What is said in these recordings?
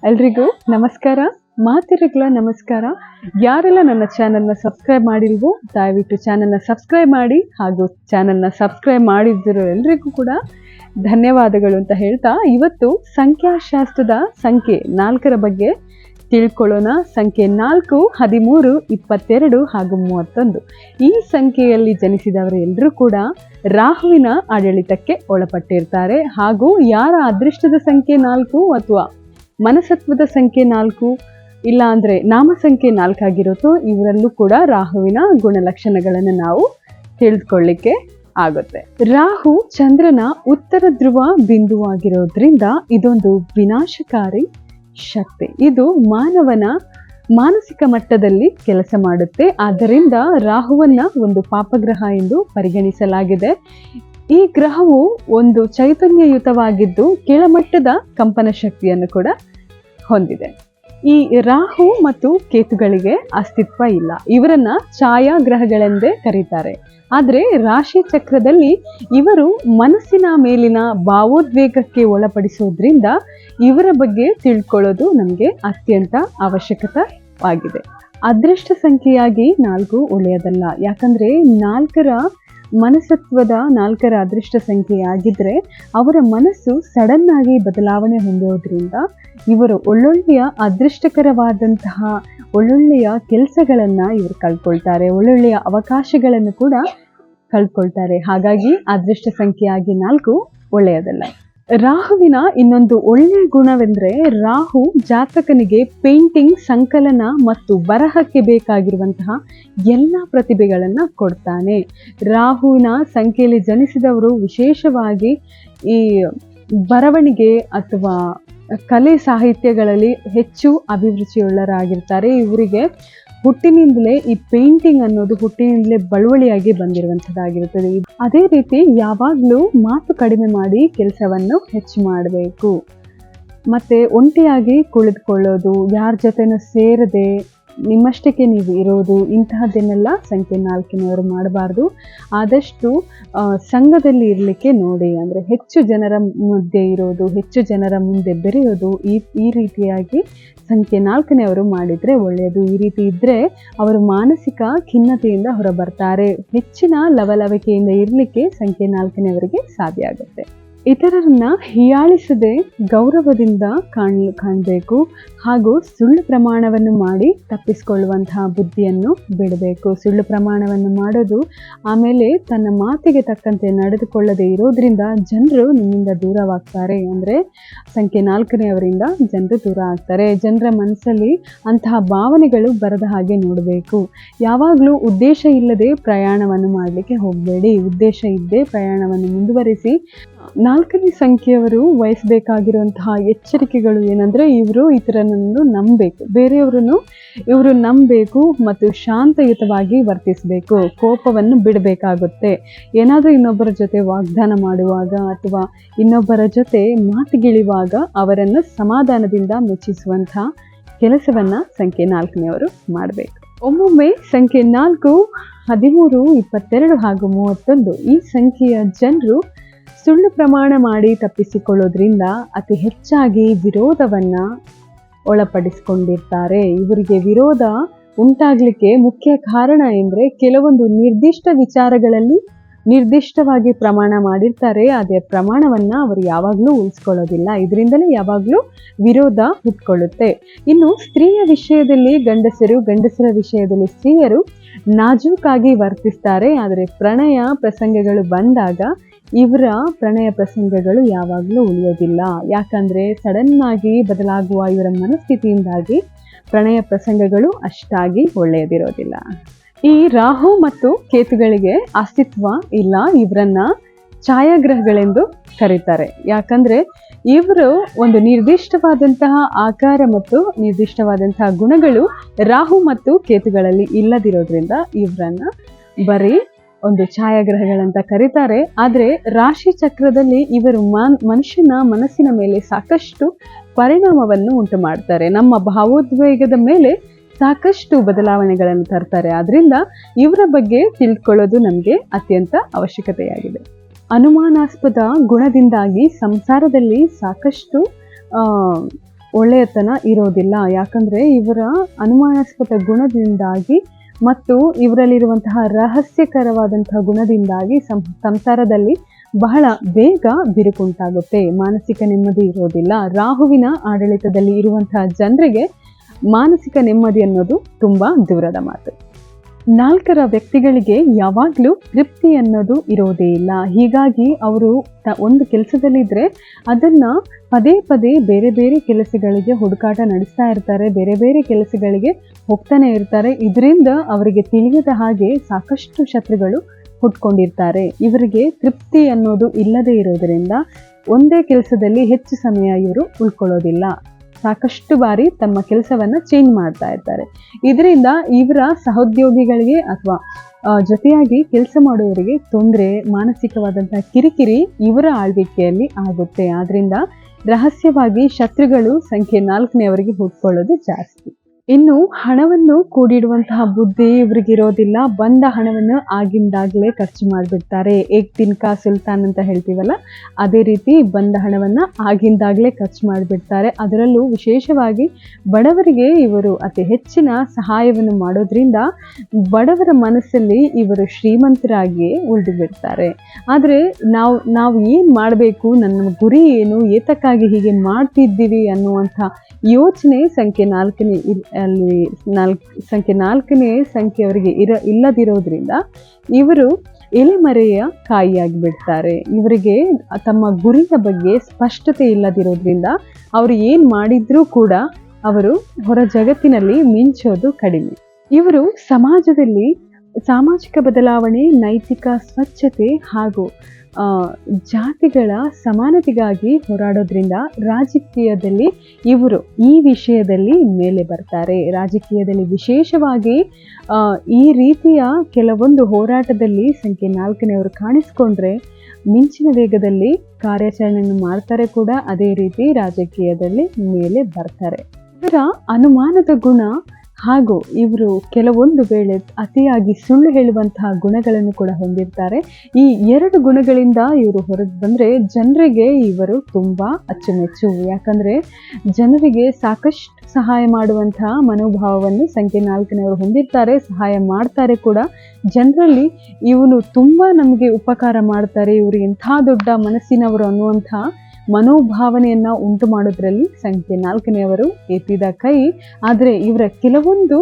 ಎಲ್ರಿಗೂ ನಮಸ್ಕಾರ. ಮಾತಿರಗಳ ನಮಸ್ಕಾರ. ಯಾರೆಲ್ಲ ನನ್ನ ಚಾನಲ್ನ ಸಬ್ಸ್ಕ್ರೈಬ್ ಮಾಡಿಲ್ವೋ ದಯವಿಟ್ಟು ಚಾನಲ್ನ ಸಬ್ಸ್ಕ್ರೈಬ್ ಮಾಡಿ, ಹಾಗೂ ಚಾನಲ್ನ ಸಬ್ಸ್ಕ್ರೈಬ್ ಮಾಡಿದ್ರು ಎಲ್ರಿಗೂ ಕೂಡ ಧನ್ಯವಾದಗಳು ಅಂತ ಹೇಳ್ತಾ, ಇವತ್ತು ಸಂಖ್ಯಾಶಾಸ್ತ್ರದ ಸಂಖ್ಯೆ 4ರ ಬಗ್ಗೆ ತಿಳ್ಕೊಳ್ಳೋಣ. ಸಂಖ್ಯೆ 4, 13, 22 ಹಾಗೂ 31. ಈ ಸಂಖ್ಯೆಯಲ್ಲಿ ಜನಿಸಿದವರು ಎಲ್ಲರೂ ಕೂಡ ರಾಹುವಿನ ಆಡಳಿತಕ್ಕೆ ಒಳಪಟ್ಟಿರ್ತಾರೆ. ಹಾಗೂ ಯಾರ ಅದೃಷ್ಟದ ಸಂಖ್ಯೆ 4 ಅಥವಾ ಮನಸತ್ವದ ಸಂಖ್ಯೆ 4 ಇಲ್ಲ ಅಂದರೆ ನಾಮ ಸಂಖ್ಯೆ 4 ಆಗಿರುತ್ತೋ ಇವರಲ್ಲೂ ಕೂಡ ರಾಹುವಿನ ಗುಣಲಕ್ಷಣಗಳನ್ನು ನಾವು ತಿಳಿದುಕೊಳ್ಳಿಕ್ಕೆ ಆಗುತ್ತೆ. ರಾಹು ಚಂದ್ರನ ಉತ್ತರ ಧ್ರುವ ಬಿಂದುವಾಗಿರೋದ್ರಿಂದ ಇದೊಂದು ವಿನಾಶಕಾರಿ ಶಕ್ತಿ. ಇದು ಮಾನವನ ಮಾನಸಿಕ ಮಟ್ಟದಲ್ಲಿ ಕೆಲಸ ಮಾಡುತ್ತೆ. ಆದ್ದರಿಂದ ರಾಹುವನ್ನ ಒಂದು ಪಾಪಗ್ರಹ ಎಂದು ಪರಿಗಣಿಸಲಾಗಿದೆ. ಈ ಗ್ರಹವು ಒಂದು ಚೈತನ್ಯಯುತವಾಗಿದ್ದು ಕೆಳಮಟ್ಟದ ಕಂಪನ ಶಕ್ತಿಯನ್ನು ಕೂಡ ಹೊಂದಿದೆ. ಈ ರಾಹು ಮತ್ತು ಕೇತುಗಳಿಗೆ ಅಸ್ತಿತ್ವ ಇಲ್ಲ. ಇವರನ್ನ ಛಾಯಾಗ್ರಹಗಳೆಂದೇ ಕರೀತಾರೆ. ಆದರೆ ರಾಶಿ ಚಕ್ರದಲ್ಲಿ ಇವರು ಮನಸ್ಸಿನ ಮೇಲಿನ ಭಾವೋದ್ವೇಗಕ್ಕೆ ಒಳಪಡಿಸೋದ್ರಿಂದ ಇವರ ಬಗ್ಗೆ ತಿಳ್ಕೊಳ್ಳೋದು ನಮಗೆ ಅತ್ಯಂತ ಅವಶ್ಯಕತೆಯಾಗಿದೆ. ಅದೃಷ್ಟ ಸಂಖ್ಯೆಯಾಗಿ 4 ಒಳ್ಳೆಯದಲ್ಲ. ಯಾಕಂದರೆ 4ರ ಮನಸತ್ವದ 4ರ ಅದೃಷ್ಟ ಸಂಖ್ಯೆಯಾಗಿದ್ದರೆ ಅವರ ಮನಸ್ಸು ಸಡನ್ ಆಗಿ ಬದಲಾವಣೆ ಹೊಂದೋದ್ರಿಂದ ಇವರು ಒಳ್ಳೊಳ್ಳೆಯ ಅದೃಷ್ಟಕರವಾದಂತಹ ಒಳ್ಳೊಳ್ಳೆಯ ಕೆಲಸಗಳನ್ನು ಇವರು ಕಳ್ಕೊಳ್ತಾರೆ, ಒಳ್ಳೊಳ್ಳೆಯ ಅವಕಾಶಗಳನ್ನು ಕೂಡ ಕಳ್ಕೊಳ್ತಾರೆ. ಹಾಗಾಗಿ ಅದೃಷ್ಟ ಸಂಖ್ಯೆಯಾಗಿ 4 ಒಳ್ಳೆಯದಲ್ಲ. ರಾಹುವಿನ ಇನ್ನೊಂದು ಒಳ್ಳೆಯ ಗುಣವೆಂದರೆ ರಾಹು ಜಾತಕನಿಗೆ ಪೇಂಟಿಂಗ್, ಸಂಕಲನ ಮತ್ತು ಬರಹಕ್ಕೆ ಬೇಕಾಗಿರುವಂತಹ ಎಲ್ಲ ಪ್ರತಿಭೆಗಳನ್ನು ಕೊಡ್ತಾನೆ. ರಾಹುವಿನ ಸಂಖ್ಯೆಯಲ್ಲಿ ಜನಿಸಿದವರು ವಿಶೇಷವಾಗಿ ಈ ಬರವಣಿಗೆ ಅಥವಾ ಕಲೆ ಸಾಹಿತ್ಯಗಳಲ್ಲಿ ಹೆಚ್ಚು ಅಭಿರುಚಿಯುಳ್ಳರಾಗಿರ್ತಾರೆ. ಇವರಿಗೆ ಹುಟ್ಟಿನಿಂದಲೇ ಈ ಪೇಂಟಿಂಗ್ ಅನ್ನೋದು ಹುಟ್ಟಿನಿಂದಲೇ ಬಳುವಳಿಯಾಗಿ ಬಂದಿರುವಂಥದ್ದಾಗಿರುತ್ತದೆ. ಅದೇ ರೀತಿ ಯಾವಾಗಲೂ ಮಾತು ಕಡಿಮೆ ಮಾಡಿ ಕೆಲಸವನ್ನು ಹೆಚ್ಚು ಮಾಡಬೇಕು. ಮತ್ತು ಒಂಟಿಯಾಗಿ ಕುಳಿತುಕೊಳ್ಳೋದು, ಯಾರ ಜೊತೆನೂ ಸೇರದೆ ನಿಮ್ಮಷ್ಟಕ್ಕೆ ನೀವು ಇರೋದು, ಇಂತಹದ್ದನ್ನೆಲ್ಲ ಸಂಖ್ಯೆ 4ನವರು ಮಾಡಬಾರ್ದು. ಆದಷ್ಟು ಸಂಘದಲ್ಲಿ ಇರಲಿಕ್ಕೆ ನೋಡಿ. ಅಂದರೆ ಹೆಚ್ಚು ಜನರ ಮಧ್ಯೆ ಇರೋದು, ಹೆಚ್ಚು ಜನರ ಮುಂದೆ ಬೆರೆಯೋದು, ಈ ರೀತಿಯಾಗಿ ಸಂಖ್ಯೆ 4ನವರು ಮಾಡಿದರೆ ಒಳ್ಳೆಯದು. ಈ ರೀತಿ ಇದ್ದರೆ ಅವರು ಮಾನಸಿಕ ಖಿನ್ನತೆಯಿಂದ ಹೊರಬರ್ತಾರೆ. ಹೆಚ್ಚಿನ ಲವಲವಿಕೆಯಿಂದ ಇರಲಿಕ್ಕೆ ಸಂಖ್ಯೆ 4ನವರಿಗೆ ಸಾಧ್ಯ ಆಗುತ್ತೆ. ಇತರರನ್ನ ಹೀಯಾಳಿಸದೆ ಗೌರವದಿಂದ ಕಾಣಬೇಕು. ಹಾಗೂ ಸುಳ್ಳು ಪ್ರಮಾಣವನ್ನು ಮಾಡಿ ತಪ್ಪಿಸಿಕೊಳ್ಳುವಂತಹ ಬುದ್ಧಿಯನ್ನು ಬಿಡಬೇಕು. ಸುಳ್ಳು ಪ್ರಮಾಣವನ್ನು ಮಾಡೋದು, ಆಮೇಲೆ ತನ್ನ ಮಾತಿಗೆ ತಕ್ಕಂತೆ ನಡೆದುಕೊಳ್ಳದೆ ಇರೋದ್ರಿಂದ ಜನರು ನಿಮ್ಮಿಂದ ದೂರವಾಗ್ತಾರೆ. ಅಂದರೆ ಸಂಖ್ಯೆ 4ನವರಿಂದ ಜನರು ದೂರ ಆಗ್ತಾರೆ. ಜನರ ಮನಸ್ಸಲ್ಲಿ ಅಂತಹ ಭಾವನೆಗಳು ಬರದ ಹಾಗೆ ನೋಡಬೇಕು. ಯಾವಾಗಲೂ ಉದ್ದೇಶ ಇಲ್ಲದೆ ಪ್ರಯಾಣವನ್ನು ಮಾಡಲಿಕ್ಕೆ ಹೋಗಬೇಡಿ. ಉದ್ದೇಶ ಇದ್ದೇ ಪ್ರಯಾಣವನ್ನು ಮುಂದುವರಿಸಿ. 4ನೇ ಸಂಖ್ಯೆಯವರು ವಹಿಸಬೇಕಾಗಿರುವಂತಹ ಎಚ್ಚರಿಕೆಗಳು ಏನಂದರೆ, ಇವರು ಇತರರನ್ನು ನಂಬಬೇಕು, ಬೇರೆಯವರನ್ನು ಇವರು ನಂಬಬೇಕು ಮತ್ತು ಶಾಂತಯುತವಾಗಿ ವರ್ತಿಸಬೇಕು. ಕೋಪವನ್ನು ಬಿಡಬೇಕಾಗುತ್ತೆ. ಏನಾದರೂ ಇನ್ನೊಬ್ಬರ ಜೊತೆ ವಾಗ್ದಾನ ಮಾಡುವಾಗ ಅಥವಾ ಇನ್ನೊಬ್ಬರ ಜೊತೆ ಮಾತಿಗಿಳಿಯುವಾಗ ಅವರನ್ನು ಸಮಾಧಾನದಿಂದ ಮೆಚ್ಚಿಸುವಂಥ ಕೆಲಸವನ್ನು ಸಂಖ್ಯೆ 4ನವರು ಮಾಡಬೇಕು. ಒಮ್ಮೊಮ್ಮೆ ಸಂಖ್ಯೆ 4, 13, 22 ಹಾಗೂ 31 ಈ ಸಂಖ್ಯೆಯ ಜನರು ಸುಳ್ಳು ಪ್ರಮಾಣ ಮಾಡಿ ತಪ್ಪಿಸಿಕೊಳ್ಳೋದ್ರಿಂದ ಅತಿ ಹೆಚ್ಚಾಗಿ ವಿರೋಧವನ್ನು ಒಳಪಡಿಸಿಕೊಂಡಿರ್ತಾರೆ. ಇವರಿಗೆ ವಿರೋಧ ಉಂಟಾಗಲಿಕ್ಕೆ ಮುಖ್ಯ ಕಾರಣ ಎಂದರೆ ಕೆಲವೊಂದು ನಿರ್ದಿಷ್ಟ ವಿಚಾರಗಳಲ್ಲಿ ನಿರ್ದಿಷ್ಟವಾಗಿ ಪ್ರಮಾಣ ಮಾಡಿರ್ತಾರೆ. ಅದೇ ಪ್ರಮಾಣವನ್ನು ಅವರು ಯಾವಾಗಲೂ ಉಳಿಸ್ಕೊಳ್ಳೋದಿಲ್ಲ. ಇದರಿಂದಲೇ ಯಾವಾಗಲೂ ವಿರೋಧ ಹುಟ್ಕೊಳ್ಳುತ್ತೆ. ಇನ್ನು ಸ್ತ್ರೀಯ ವಿಷಯದಲ್ಲಿ ಗಂಡಸರು, ಗಂಡಸರ ವಿಷಯದಲ್ಲಿ ಸ್ತ್ರೀಯರು ನಾಜೂಕಾಗಿ ವರ್ತಿಸ್ತಾರೆ. ಆದರೆ ಪ್ರಣಯ ಪ್ರಸಂಗಗಳು ಬಂದಾಗ ಇವರ ಪ್ರಣಯ ಪ್ರಸಂಗಗಳು ಯಾವಾಗಲೂ ಉಳಿಯೋದಿಲ್ಲ. ಯಾಕಂದರೆ ಸಡನ್ನಾಗಿ ಬದಲಾಗುವ ಇವರ ಮನಸ್ಥಿತಿಯಿಂದಾಗಿ ಪ್ರಣಯ ಪ್ರಸಂಗಗಳು ಅಷ್ಟಾಗಿ ಒಳ್ಳೆಯದಿರೋದಿಲ್ಲ. ಈ ರಾಹು ಮತ್ತು ಕೇತುಗಳಿಗೆ ಅಸ್ತಿತ್ವ ಇಲ್ಲ. ಇವರನ್ನ ಛಾಯಾಗ್ರಹಗಳೆಂದು ಕರೀತಾರೆ. ಯಾಕಂದರೆ ಇವರು ಒಂದು ನಿರ್ದಿಷ್ಟವಾದಂತಹ ಆಕಾರ ಮತ್ತು ನಿರ್ದಿಷ್ಟವಾದಂತಹ ಗುಣಗಳು ರಾಹು ಮತ್ತು ಕೇತುಗಳಲ್ಲಿ ಇಲ್ಲದಿರೋದ್ರಿಂದ ಇವರನ್ನ ಬರೀ ಒಂದು ಛಾಯಾಗ್ರಹಗಳಂತ ಕರೀತಾರೆ. ಆದರೆ ರಾಶಿ ಚಕ್ರದಲ್ಲಿ ಇವರು ಮನುಷ್ಯನ ಮನಸ್ಸಿನ ಮೇಲೆ ಸಾಕಷ್ಟು ಪರಿಣಾಮವನ್ನು ಉಂಟು ಮಾಡ್ತಾರೆ. ನಮ್ಮ ಭಾವೋದ್ವೇಗದ ಮೇಲೆ ಸಾಕಷ್ಟು ಬದಲಾವಣೆಗಳನ್ನು ತರ್ತಾರೆ. ಆದ್ದರಿಂದ ಇವರ ಬಗ್ಗೆ ತಿಳ್ಕೊಳ್ಳೋದು ನಮಗೆ ಅತ್ಯಂತ ಅವಶ್ಯಕತೆಯಾಗಿದೆ. ಅನುಮಾನಾಸ್ಪದ ಗುಣದಿಂದಾಗಿ ಸಂಸಾರದಲ್ಲಿ ಸಾಕಷ್ಟು ಒಳ್ಳೆಯತನ ಇರೋದಿಲ್ಲ. ಯಾಕಂದ್ರೆ ಇವರ ಅನುಮಾನಾಸ್ಪದ ಗುಣದಿಂದಾಗಿ ಮತ್ತು ಇವರಲ್ಲಿರುವಂತಹ ರಹಸ್ಯಕರವಾದಂತಹ ಗುಣದಿಂದಾಗಿ ಸಂಸಾರದಲ್ಲಿ ಬಹಳ ಬೇಗ ಬಿರುಕುಂಟಾಗುತ್ತೆ. ಮಾನಸಿಕ ನೆಮ್ಮದಿ ಇರೋದಿಲ್ಲ. ರಾಹುವಿನ ಆಡಳಿತದಲ್ಲಿ ಇರುವಂತಹ ಜನರಿಗೆ ಮಾನಸಿಕ ನೆಮ್ಮದಿ ಅನ್ನೋದು ತುಂಬಾ ದೂರದ ಮಾತು. 4ರ ವ್ಯಕ್ತಿಗಳಿಗೆ ಯಾವಾಗಲೂ ತೃಪ್ತಿ ಅನ್ನೋದು ಇರೋದೇ ಇಲ್ಲ. ಹೀಗಾಗಿ ಅವರು ಒಂದು ಕೆಲಸದಲ್ಲಿದ್ದರೆ ಅದನ್ನು ಪದೇ ಪದೇ ಬೇರೆ ಬೇರೆ ಕೆಲಸಗಳಿಗೆ ಹುಡುಕಾಟ ನಡೆಸ್ತಾ ಇರ್ತಾರೆ, ಬೇರೆ ಬೇರೆ ಕೆಲಸಗಳಿಗೆ ಹೋಗ್ತಾನೆ ಇರ್ತಾರೆ. ಇದರಿಂದ ಅವರಿಗೆ ತಿಳಿಯದ ಹಾಗೆ ಸಾಕಷ್ಟು ಶತ್ರುಗಳು ಹುಟ್ಕೊಂಡಿರ್ತಾರೆ. ಇವರಿಗೆ ತೃಪ್ತಿ ಅನ್ನೋದು ಇಲ್ಲದೆ ಇರೋದರಿಂದ ಒಂದೇ ಕೆಲಸದಲ್ಲಿ ಹೆಚ್ಚು ಸಮಯ ಇವರು ಉಳ್ಕೊಳ್ಳೋದಿಲ್ಲ. ಸಾಕಷ್ಟು ಬಾರಿ ತಮ್ಮ ಕೆಲಸವನ್ನು ಚೇಂಜ್ ಮಾಡ್ತಾ ಇರ್ತಾರೆ. ಇದರಿಂದ ಇವರ ಸಹೋದ್ಯೋಗಿಗಳಿಗೆ ಅಥವಾ ಜೊತೆಯಾಗಿ ಕೆಲಸ ಮಾಡುವವರಿಗೆ ತೊಂದರೆ, ಮಾನಸಿಕವಾದಂತಹ ಕಿರಿಕಿರಿ ಇವರ ಆಳ್ವಿಕೆಯಲ್ಲಿ ಆಗುತ್ತೆ. ಆದ್ರಿಂದ ರಹಸ್ಯವಾಗಿ ಶತ್ರುಗಳು ಸಂಖ್ಯೆ 4ನೇವರಿಗೆ ಹುಟ್ಕೊಳ್ಳೋದು ಜಾಸ್ತಿ. ಇನ್ನು ಹಣವನ್ನು ಕೂಡಿಡುವಂತಹ ಬುದ್ಧಿ ಇವ್ರಿಗಿರೋದಿಲ್ಲ. ಬಂದ ಹಣವನ್ನು ಆಗಿಂದಾಗಲೇ ಖರ್ಚು ಮಾಡಿಬಿಡ್ತಾರೆ. ಏಕ್ ದಿನ್ ಕಾ ಸುಲ್ತಾನ್ ಅಂತ ಹೇಳ್ತೀವಲ್ಲ, ಅದೇ ರೀತಿ ಬಂದ ಹಣವನ್ನು ಆಗಿಂದಾಗಲೇ ಖರ್ಚು ಮಾಡಿಬಿಡ್ತಾರೆ. ಅದರಲ್ಲೂ ವಿಶೇಷವಾಗಿ ಬಡವರಿಗೆ ಇವರು ಅತಿ ಹೆಚ್ಚಿನ ಸಹಾಯವನ್ನು ಮಾಡೋದ್ರಿಂದ ಬಡವರ ಮನಸ್ಸಲ್ಲಿ ಇವರು ಶ್ರೀಮಂತರಾಗಿಯೇ ಉಳಿದು ಬಿಡ್ತಾರೆ. ಆದರೆ ನಾವು ಏನು ಮಾಡಬೇಕು, ನನ್ನ ಗುರಿ ಏನು, ಏತಕ್ಕಾಗಿ ಹೀಗೆ ಮಾಡ್ತಿದ್ದೀವಿ ಅನ್ನುವಂಥ ಯೋಚನೆ ಸಂಖ್ಯೆ 4ನೇ ಸಂಖ್ಯೆಯವರಿಗೆ ಇಲ್ಲದಿರೋದ್ರಿಂದ ಇವರು ಎಲೆಮರೆಯ ಕಾಯಿಯಾಗಿ ಬಿಡ್ತಾರೆ. ಇವರಿಗೆ ತಮ್ಮ ಗುರಿಯ ಬಗ್ಗೆ ಸ್ಪಷ್ಟತೆ ಇಲ್ಲದಿರೋದ್ರಿಂದ ಅವರು ಏನು ಮಾಡಿದ್ರೂ ಕೂಡ ಅವರು ಹೊರ ಜಗತ್ತಿನಲ್ಲಿ ಮಿಂಚೋದು ಕಡಿಮೆ. ಇವರು ಸಮಾಜದಲ್ಲಿ ಸಾಮಾಜಿಕ ಬದಲಾವಣೆ, ನೈತಿಕ ಸ್ವಚ್ಛತೆ ಹಾಗೂ ಜಾತಿಗಳ ಸಮಾನತೆಗಾಗಿ ಹೋರಾಡೋದ್ರಿಂದ ರಾಜಕೀಯದಲ್ಲಿ ಇವರು ಈ ವಿಷಯದಲ್ಲಿ ಮೇಲೆ ಬರ್ತಾರೆ. ರಾಜಕೀಯದಲ್ಲಿ ವಿಶೇಷವಾಗಿ ಈ ರೀತಿಯ ಕೆಲವೊಂದು ಹೋರಾಟದಲ್ಲಿ ಸಂಖ್ಯೆ 4ನೇವರು ಕಾಣಿಸ್ಕೊಂಡ್ರೆ ಮಿಂಚಿನ ವೇಗದಲ್ಲಿ ಕಾರ್ಯಾಚರಣೆಯನ್ನು ಮಾಡ್ತಾರೆ ಕೂಡ. ಅದೇ ರೀತಿ ರಾಜಕೀಯದಲ್ಲಿ ಮೇಲೆ ಬರ್ತಾರೆ. ಇವರ ಅನುಮಾನದ ಗುಣ ಹಾಗೂ ಇವರು ಕೆಲವೊಂದು ವೇಳೆ ಅತಿಯಾಗಿ ಸುಳ್ಳು ಹೇಳುವಂತಹ ಗುಣಗಳನ್ನು ಕೂಡ ಹೊಂದಿರ್ತಾರೆ. ಈ 2 ಗುಣಗಳಿಂದ ಇವರು ಹೊರಗೆ ಬಂದರೆ ಜನರಿಗೆ ಇವರು ತುಂಬ ಅಚ್ಚುಮೆಚ್ಚು. ಯಾಕಂದರೆ ಜನರಿಗೆ ಸಾಕಷ್ಟು ಸಹಾಯ ಮಾಡುವಂತಹ ಮನೋಭಾವವನ್ನು ಸಂಖ್ಯೆ 4ನೇವರು ಹೊಂದಿರ್ತಾರೆ, ಸಹಾಯ ಮಾಡ್ತಾರೆ ಕೂಡ. ಜನರಲ್ಲಿ ಇವನು ತುಂಬ ನಮಗೆ ಉಪಕಾರ ಮಾಡ್ತಾರೆ, ಇವರು ಎಂಥ ದೊಡ್ಡ ಮನಸ್ಸಿನವರು ಅನ್ನುವಂಥ ಮನೋಭಾವನೆಯನ್ನು ಉಂಟು ಮಾಡೋದ್ರಲ್ಲಿ ಸಂಖ್ಯೆ 4ನೇವರು ಎತ್ತಿದ ಕೈ. ಆದರೆ ಇವರ ಕೆಲವೊಂದು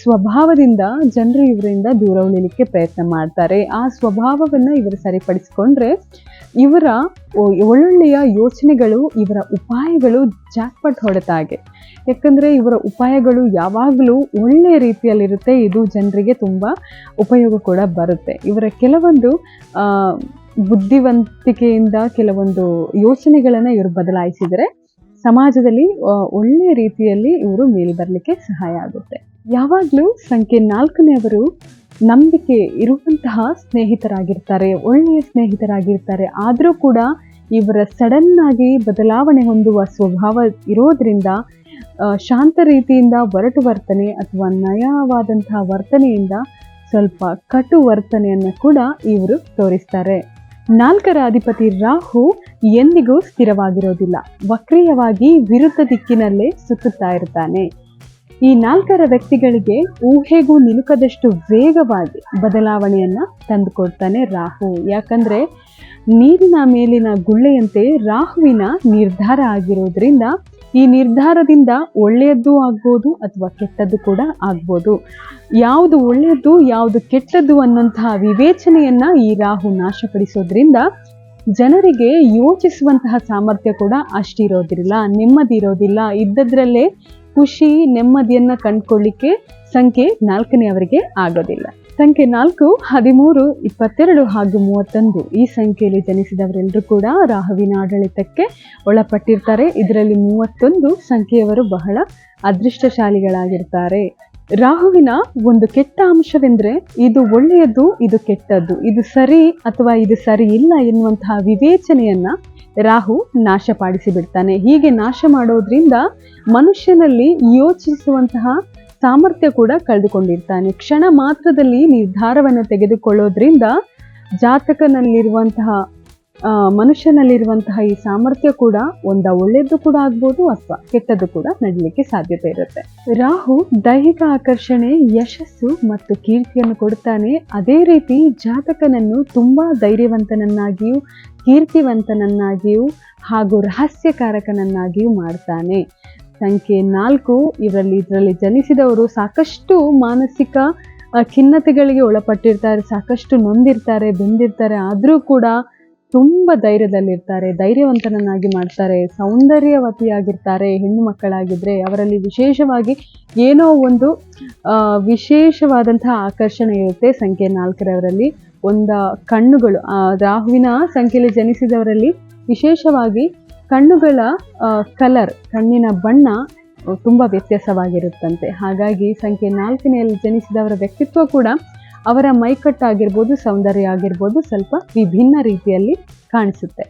ಸ್ವಭಾವದಿಂದ ಜನರು ಇವರಿಂದ ದೂರ ಉಳಿಲಿಕ್ಕೆ ಪ್ರಯತ್ನ ಮಾಡ್ತಾರೆ. ಆ ಸ್ವಭಾವವನ್ನು ಇವರು ಸರಿಪಡಿಸಿಕೊಂಡ್ರೆ ಇವರ ಒಳ್ಳೊಳ್ಳೆಯ ಯೋಚನೆಗಳು, ಇವರ ಉಪಾಯಗಳು ಜಾಕ್ಪಾಟ್ ಹೊಡೆತಾಗೆ. ಯಾಕಂದರೆ ಇವರ ಉಪಾಯಗಳು ಯಾವಾಗಲೂ ಒಳ್ಳೆಯ ರೀತಿಯಲ್ಲಿರುತ್ತೆ. ಇದು ಜನರಿಗೆ ತುಂಬ ಉಪಯೋಗ ಕೂಡ ಬರುತ್ತೆ. ಇವರ ಕೆಲವೊಂದು ಬುದ್ಧಿವಂತಿಕೆಯಿಂದ ಕೆಲವೊಂದು ಯೋಚನೆಗಳನ್ನು ಇವರು ಬದಲಾಯಿಸಿದರೆ ಸಮಾಜದಲ್ಲಿ ಒಳ್ಳೆಯ ರೀತಿಯಲ್ಲಿ ಇವರು ಮೇಲೆ ಬರಲಿಕ್ಕೆ ಸಹಾಯ ಆಗುತ್ತೆ. ಯಾವಾಗಲೂ ಸಂಖ್ಯೆ 4ನೇವರು ನಂಬಿಕೆ ಇರುವಂತಹ ಸ್ನೇಹಿತರಾಗಿರ್ತಾರೆ, ಒಳ್ಳೆಯ ಸ್ನೇಹಿತರಾಗಿರ್ತಾರೆ. ಆದರೂ ಕೂಡ ಇವರ ಸಡನ್ ಆಗಿ ಬದಲಾವಣೆ ಹೊಂದುವ ಸ್ವಭಾವ ಇರೋದ್ರಿಂದ ಶಾಂತ ರೀತಿಯಿಂದ ಒರಟು ವರ್ತನೆ ಅಥವಾ ನಯವಾದಂತಹ ವರ್ತನೆಯಿಂದ ಸ್ವಲ್ಪ ಕಟು ವರ್ತನೆಯನ್ನು ಕೂಡ ಇವರು ತೋರಿಸ್ತಾರೆ. 4ರ ಅಧಿಪತಿ ರಾಹು ಎಂದಿಗೂ ಸ್ಥಿರವಾಗಿರೋದಿಲ್ಲ. ವಕ್ರೀಯವಾಗಿ ವಿರುದ್ಧ ದಿಕ್ಕಿನಲ್ಲೇ ಸುತ್ತುತ್ತಾ ಇರ್ತಾನೆ. ಈ 4ರ ವ್ಯಕ್ತಿಗಳಿಗೆ ಊಹೆಗೂ ನಿಲುಕದಷ್ಟು ವೇಗವಾಗಿ ಬದಲಾವಣೆಯನ್ನು ತಂದುಕೊಡ್ತಾನೆ ರಾಹು. ಯಾಕಂದರೆ ನೀರಿನ ಮೇಲಿನ ಗುಳ್ಳೆಯಂತೆ ರಾಹುವಿನ ನಿರ್ಧಾರ ಆಗಿರೋದ್ರಿಂದ ಈ ನಿರ್ಧಾರದಿಂದ ಒಳ್ಳೆಯದ್ದು ಆಗ್ಬೋದು ಅಥವಾ ಕೆಟ್ಟದ್ದು ಕೂಡ ಆಗ್ಬೋದು. ಯಾವುದು ಒಳ್ಳೆಯದು ಯಾವುದು ಕೆಟ್ಟದ್ದು ಅನ್ನೋಂತಹ ವಿವೇಚನೆಯನ್ನು ಈ ರಾಹು ನಾಶಪಡಿಸೋದ್ರಿಂದ ಜನರಿಗೆ ಯೋಚಿಸುವಂತಹ ಸಾಮರ್ಥ್ಯ ಕೂಡ ಅಷ್ಟಿರೋದಿಲ್ಲ, ನೆಮ್ಮದಿ ಇರೋದಿಲ್ಲ. ಇದ್ದದ್ರಲ್ಲೇ ಖುಷಿ ನೆಮ್ಮದಿಯನ್ನು ಕಂಡುಕೊಳ್ಳಿಕ್ಕೆ ಸಂಖ್ಯೆ 4ನೇವರಿಗೆ ಆಗೋದಿಲ್ಲ. ಸಂಖ್ಯೆ 4, 13, 22 ಹಾಗೂ 31 ಈ ಸಂಖ್ಯೆಯಲ್ಲಿ ಜನಿಸಿದವರೆಲ್ಲರೂ ಕೂಡ ರಾಹುವಿನ ಆಡಳಿತಕ್ಕೆ ಒಳಪಟ್ಟಿರ್ತಾರೆ. ಇದರಲ್ಲಿ 31 ಸಂಖ್ಯೆಯವರು ಬಹಳ ಅದೃಷ್ಟಶಾಲಿಗಳಾಗಿರ್ತಾರೆ. ರಾಹುವಿನ ಒಂದು ಕೆಟ್ಟ ಅಂಶವೆಂದರೆ ಇದು ಒಳ್ಳೆಯದು, ಇದು ಕೆಟ್ಟದ್ದು, ಇದು ಸರಿ ಅಥವಾ ಇದು ಸರಿ ಇಲ್ಲ ಎನ್ನುವಂತಹ ವಿವೇಚನೆಯನ್ನು ರಾಹು ನಾಶಪಡಿಸಿ ಬಿಡ್ತಾನೆ. ಹೀಗೆ ನಾಶ ಮಾಡೋದ್ರಿಂದ ಮನುಷ್ಯನಲ್ಲಿ ಯೋಚಿಸುವಂತಹ ಸಾಮರ್ಥ್ಯ ಕೂಡ ಕಳೆದುಕೊಂಡಿರ್ತಾನೆ. ಕ್ಷಣ ಮಾತ್ರದಲ್ಲಿ ನಿರ್ಧಾರವನ್ನು ತೆಗೆದುಕೊಳ್ಳೋದ್ರಿಂದ ಜಾತಕನಲ್ಲಿರುವಂತಹ ಮನುಷ್ಯನಲ್ಲಿರುವಂತಹ ಈ ಸಾಮರ್ಥ್ಯ ಕೂಡ ಒಳ್ಳೆಯದು ಕೂಡ ಆಗ್ಬೋದು ಅಥವಾ ಕೆಟ್ಟದ್ದು ಕೂಡ ನಡೀಲಿಕ್ಕೆ ಸಾಧ್ಯತೆ ಇರುತ್ತೆ. ರಾಹು ದೈಹಿಕ ಆಕರ್ಷಣೆ, ಯಶಸ್ಸು ಮತ್ತು ಕೀರ್ತಿಯನ್ನು ಕೊಡ್ತಾನೆ. ಅದೇ ರೀತಿ ಜಾತಕನನ್ನು ತುಂಬಾ ಧೈರ್ಯವಂತನನ್ನಾಗಿಯೂ ಕೀರ್ತಿವಂತನನ್ನಾಗಿಯೂ ಹಾಗೂ ರಹಸ್ಯಕಾರಕನನ್ನಾಗಿಯೂ ಮಾಡ್ತಾನೆ. ಸಂಖ್ಯೆ 4 ಇದರಲ್ಲಿ ಜನಿಸಿದವರು ಸಾಕಷ್ಟು ಮಾನಸಿಕ ಖಿನ್ನತೆಗಳಿಗೆ ಒಳಪಟ್ಟಿರ್ತಾರೆ, ಸಾಕಷ್ಟು ನೊಂದಿರ್ತಾರೆ, ಬೆಂದಿರ್ತಾರೆ. ಆದರೂ ಕೂಡ ತುಂಬ ಧೈರ್ಯದಲ್ಲಿರ್ತಾರೆ, ಧೈರ್ಯವಂತನನ್ನಾಗಿ ಮಾಡ್ತಾರೆ, ಸೌಂದರ್ಯವತಿಯಾಗಿರ್ತಾರೆ. ಹೆಣ್ಣು ಮಕ್ಕಳಾಗಿದ್ದರೆ ಅವರಲ್ಲಿ ವಿಶೇಷವಾಗಿ ಏನೋ ಒಂದು ವಿಶೇಷವಾದಂತಹ ಆಕರ್ಷಣೆ ಇರುತ್ತೆ. ಸಂಖ್ಯೆ 4ರವರಲ್ಲಿ ಕಣ್ಣುಗಳು, ರಾಹುವಿನ ಸಂಖ್ಯೆಯಲ್ಲಿ ಜನಿಸಿದವರಲ್ಲಿ ವಿಶೇಷವಾಗಿ ಕಣ್ಣುಗಳ ಕಲರ್, ಕಣ್ಣಿನ ಬಣ್ಣ ತುಂಬ ವ್ಯತ್ಯಾಸವಾಗಿರುತ್ತಂತೆ. ಹಾಗಾಗಿ ಸಂಖ್ಯೆ 4ನಲ್ಲಿ ಜನಿಸಿದವರ ವ್ಯಕ್ತಿತ್ವ ಕೂಡ, ಅವರ ಮೈಕಟ್ಟಾಗಿರ್ಬೋದು, ಸೌಂದರ್ಯ ಆಗಿರ್ಬೋದು, ಸ್ವಲ್ಪ ವಿಭಿನ್ನ ರೀತಿಯಲ್ಲಿ ಕಾಣಿಸುತ್ತೆ.